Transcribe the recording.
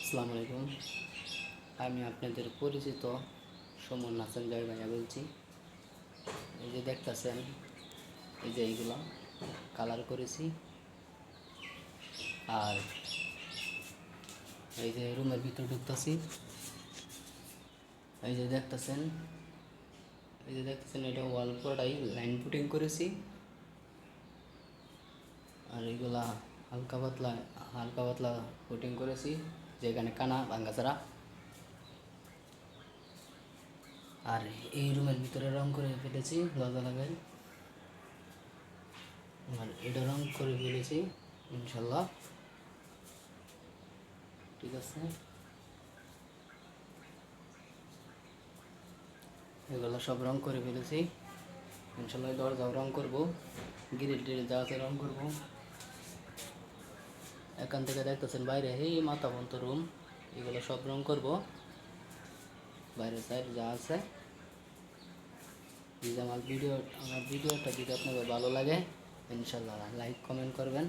আসসালামু আলাইকুম। আমি আপনাদের পরিচিত সুমন হাসান জয় ভাইয়া বলছি। এই যে দেখতেছেন, এই যে এইগুলো কালার করেছি। আর এই যে রুমের ভিতরে ঢুকতেছি, এই যে দেখতেছেন, এটা ওয়াল পুরোটাই লাইন পুটিং করেছি। আর এইগুলা হালকা পাতলা পুটিং করেছি, যেখানে কানা ভাঙ্গাচারা। আর এই রুমের ভিতরে রং করে ফেলেছি দরজা লাগাই। আর এটা রং করে ফেলেছি ইনশাল্লাহ, ঠিক আছে। এগুলো সব রং করে ফেলেছি ইনশাল্লাহ। দরজাও রং করবো, গ্রিল টিল যা আছে রং করবো। এখান থেকে দেখতেছেন বাইরে এই মাথা বন্ত রুম, এগুলো সব রং করবো। বাইরের সাইড যা আছে। আমার ভিডিওটা যদি আপনাদের ভালো লাগে ইনশাল্লাহ লাইক কমেন্ট করবেন।